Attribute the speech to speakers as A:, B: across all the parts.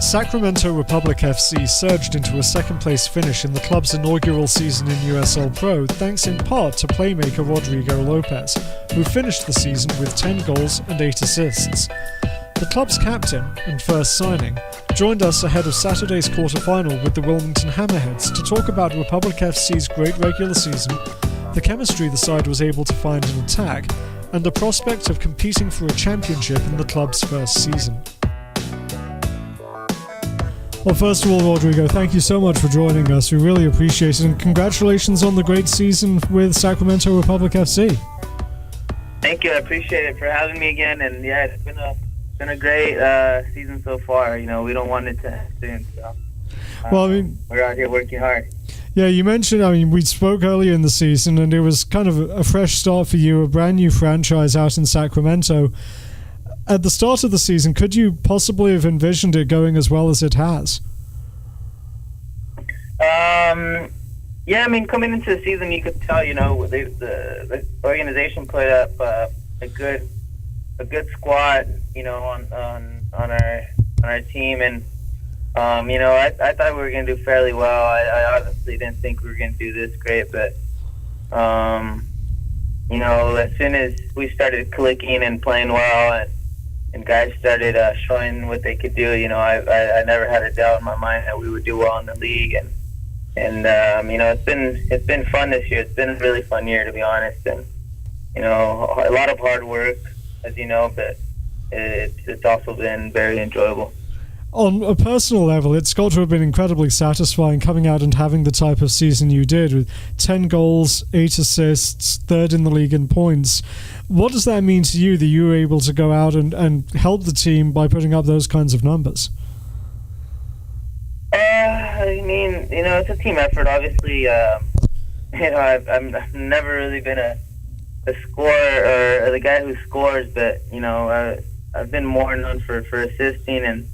A: Sacramento Republic FC surged into a second-place finish in the club's inaugural season in USL Pro thanks in part to playmaker Rodrigo Lopez, who finished the season with 10 goals and 8 assists. The club's captain, and first signing, joined us ahead of Saturday's quarter-final with the Wilmington Hammerheads to talk about Republic FC's great regular season, the chemistry the side was able to find in attack, and the prospect of competing for a championship in the club's first season. Well, first of all, Rodrigo, thank you so much for joining us. We really appreciate it, and congratulations on the great season with Sacramento Republic FC.
B: Thank you. I appreciate it for having me again, and yeah, it's been a great season so far. You know, we don't want it to end soon, so we're out here working hard.
A: Yeah, you mentioned, we spoke earlier in the season, and it was kind of a fresh start for you, a brand new franchise out in Sacramento. At the start of the season, could you possibly have envisioned it going as well as it has?
B: Yeah, coming into the season, you could tell, the organization put up a good squad, on our team, and I thought we were going to do fairly well. I honestly didn't think we were going to do this great, but as soon as we started clicking and playing well, and guys started showing what they could do, I never had a doubt in my mind that we would do well in the league, and it's been fun this year. It's been a really fun year, to be honest, and a lot of hard work, as you know, but it's also been very enjoyable.
A: On a personal level, it's got to have been incredibly satisfying coming out and having the type of season you did with 10 goals, 8 assists, third in the league in points. What does that mean to you that you were able to go out and help the team by putting up those kinds of numbers?
B: It's a team effort, obviously. I've never really been a scorer or the guy who scores, but, I've been more known for assisting, and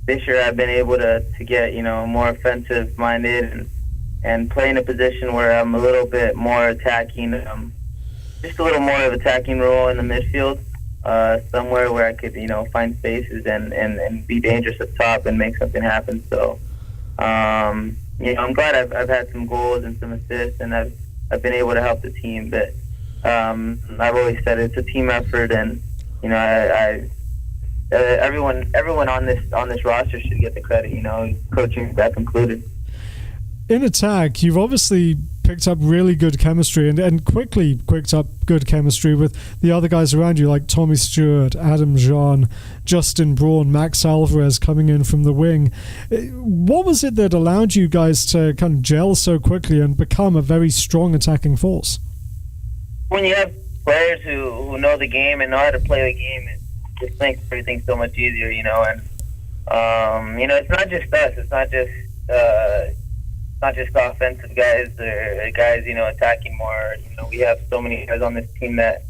B: this year I've been able to get, more offensive minded and play in a position where I'm a little bit more attacking, just a little more of attacking role in the midfield, somewhere where I could, find spaces and be dangerous up top and make something happen. So, I'm glad I've had some goals and some assists, and I've been able to help the team. But I've always said it's a team effort, and everyone on this roster should get the credit, coaching staff included.
A: In attack, you've obviously picked up really good chemistry and quickly picked up good chemistry with the other guys around you, like Tommy Stewart, Adam Jahn, Justin Braun, Max Alvarez coming in from the wing. What was it that allowed you guys to kind of gel so quickly and become a very strong attacking force?
B: When you have players who know the game and know how to play the game, it just makes everything so much easier, and it's not just us. It's not just offensive guys or guys, attacking more. We have so many guys on this team that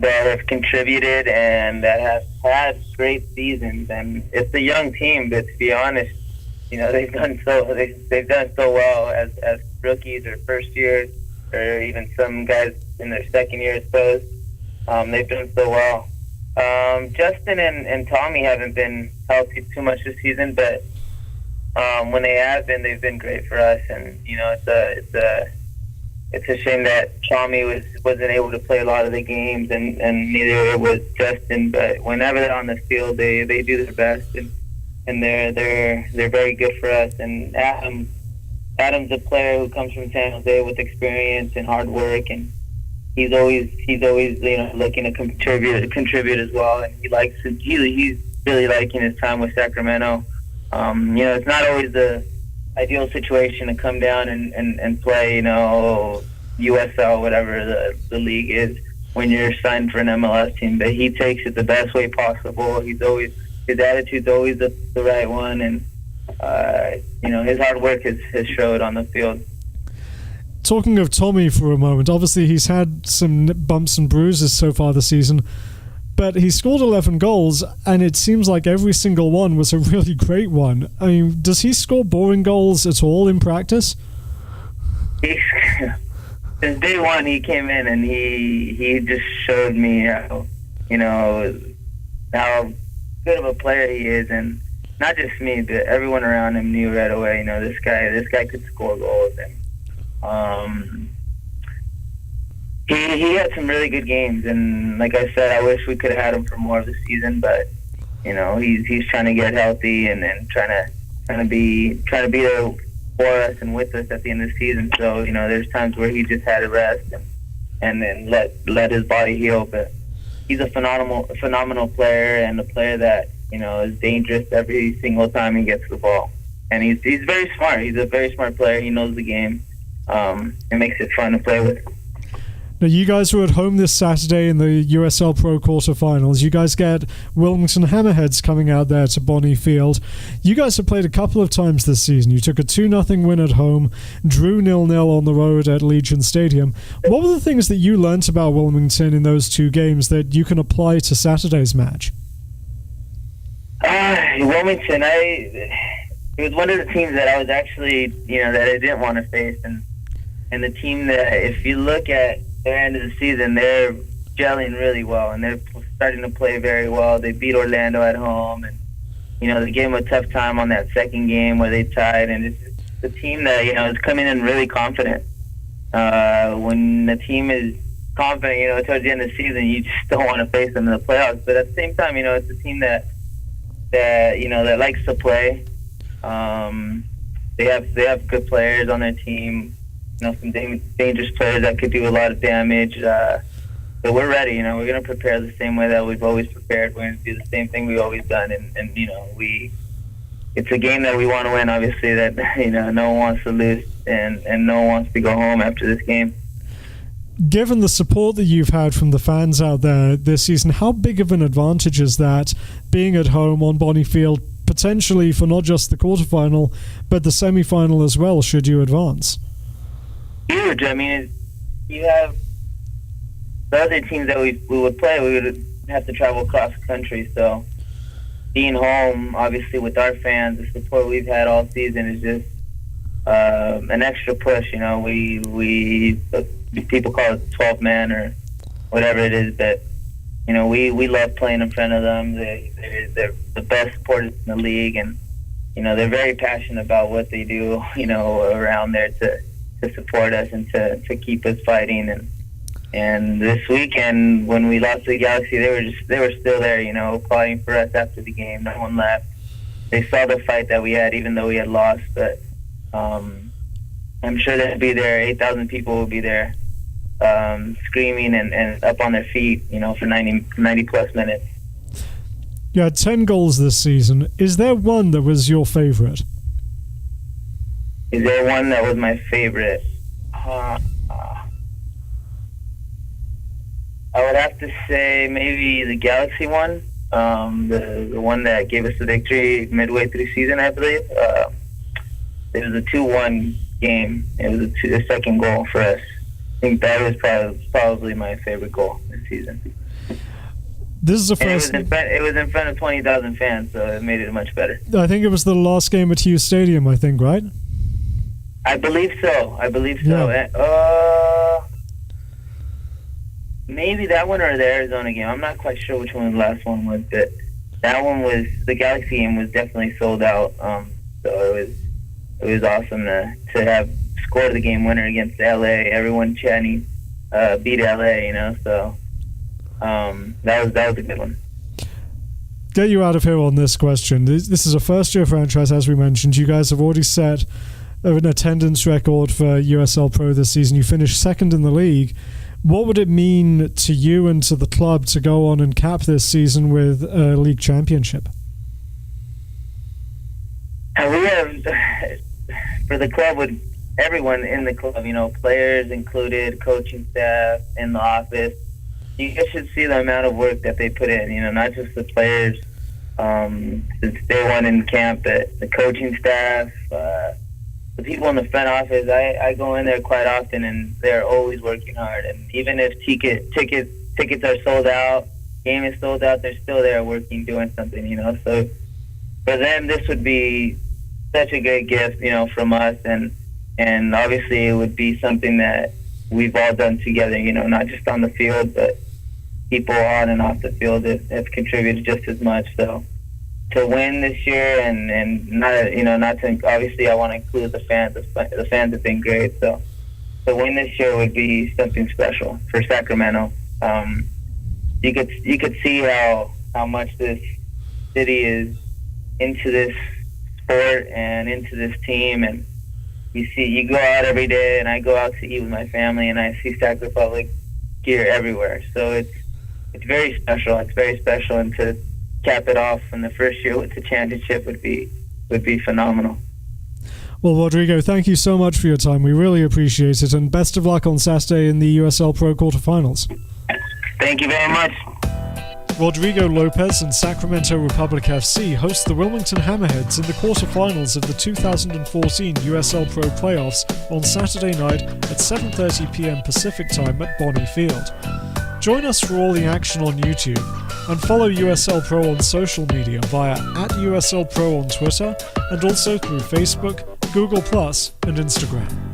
B: have contributed and that have had great seasons. And it's a young team, but to be honest, they've done so well as rookies or first years, or even some guys in their second year, I suppose. They've done so well. Justin and Tommy haven't been healthy too much this season, but when they have been, they've been great for us. And it's a shame that Tommy wasn't able to play a lot of the games, and neither was Justin. But whenever they're on the field, they do their best, and they're very good for us. And Adam's a player who comes from San Jose with experience and hard work, and he's always looking to contribute as well. And he's really liking his time with Sacramento. It's not always the ideal situation to come down and play, USL, whatever the league is, when you're signed for an MLS team. But he takes it the best way possible. His attitude's always the right one, and his hard work has showed on the field.
A: Talking of Tommy for a moment, obviously he's had some bumps and bruises so far this season, but he scored 11 goals, and it seems like every single one was a really great one. Does he score boring goals at all in practice?
B: Since day one, he came in and he just showed me how good of a player he is, and not just me, but everyone around him knew right away. This guy could score goals, and he had some really good games. And like I said, I wish we could have had him for more of the season, but he's trying to get healthy and trying to be there for us and with us at the end of the season. So there's times where he just had to rest and then let his body heal. But he's a phenomenal player, and a player that is dangerous every single time he gets the ball. And he's very smart. He's a very smart player. He knows the game. It makes it fun to play with.
A: Now, you guys were at home this Saturday in the USL Pro quarterfinals. You guys get Wilmington Hammerheads coming out there to Bonnie Field. You guys have played a couple of times this season. You took a 2-0 win at home, drew 0-0 on the road at Legion Stadium. What were the things that you learnt about Wilmington in those two games that you can apply to Saturday's match?
B: Wilmington, it was one of the teams that I was actually, that I didn't want to face, and the team that, if you look at their end of the season, they're gelling really well, and they're starting to play very well. They beat Orlando at home, and they gave them a tough time on that second game where they tied, and it's the team that is coming in really confident. When the team is confident, towards the end of the season, you just don't want to face them in the playoffs. But at the same time, it's a team that likes to play. They have good players on their team. Some dangerous players that could do a lot of damage. But we're ready. We're going to prepare the same way that we've always prepared. We're going to do the same thing we've always done. And it's a game that we want to win, obviously, that, no one wants to lose and no one wants to go home after this game.
A: Given the support that you've had from the fans out there this season, how big of an advantage is that being at home on Bonnie Field, potentially for not just the quarterfinal, but the semi-final as well, should you advance?
B: Huge. I mean, you have the other teams that we would play, we would have to travel across the country. So being home, obviously, with our fans, the support we've had all season is just an extra push. People call it 12-man or whatever it is, but we love playing in front of them. They're the best supporters in the league, and they're very passionate about what they do around there to support us and to keep us fighting. And this weekend when we lost to the Galaxy, they were still there, fighting for us after the game. No one left. They saw the fight that we had, even though we had lost. But I'm sure they'll be there. 8,000 people will be there, screaming and up on their feet, for 90 plus minutes.
A: You had 10 goals this season. Is there one that was your favorite?
B: Is there one that was my favorite? I would have to say maybe the Galaxy one, the one that gave us the victory midway through the season, I believe. It was a 2-1 game. It was the second goal for us. I think that was probably my favorite goal this season.
A: This is the first.
B: It was in front of 20,000 fans, so it made it much better.
A: I think it was the last game at Hughes Stadium, I think, right?
B: I believe so.
A: Yeah.
B: Maybe that one or the Arizona game. I'm not quite sure which one the last one was, but that one was, the Galaxy game was definitely sold out. So it was awesome to have scored the game winner against LA. Everyone chanting, beat LA, so that was a good one.
A: Get you out of here on this question. This is a first-year franchise, as we mentioned. You guys have already set an attendance record for USL Pro this season. You finished second in the league. What would it mean to you and to the club to go on and cap this season with a league championship?
B: We have, for the club, with everyone in the club, players included, coaching staff, in the office, you guys should see the amount of work that they put in, not just the players since day one in camp, but the coaching staff, the people in the front office. I go in there quite often, and they're always working hard. And even if tickets are sold out, game is sold out, they're still there working, doing something, So for them, this would be such a great gift, from us. And obviously it would be something that we've all done together, not just on the field, but people on and off the field have contributed just as much. So win this year, and not to obviously I want to include the fans. The fans have been great, so to win this year would be something special for Sacramento. You could see how much this city is into this sport and into this team, and you go out every day, and I go out to eat with my family, and I see Sac Republic gear everywhere. So it's very special. It's very special, and to cap it off in the first year with the championship would be phenomenal.
A: Well, Rodrigo, thank you so much for your time. We really appreciate it, and best of luck on Saturday in the USL Pro quarterfinals.
B: Thank you very much.
A: Rodrigo Lopez and Sacramento Republic FC host the Wilmington Hammerheads in the quarterfinals of the 2014 USL Pro playoffs on Saturday night at 7:30 p.m. Pacific time at Bonnie Field. Join us for all the action on YouTube, and follow USL Pro on social media via @USL Pro on Twitter, and also through Facebook, Google+, and Instagram.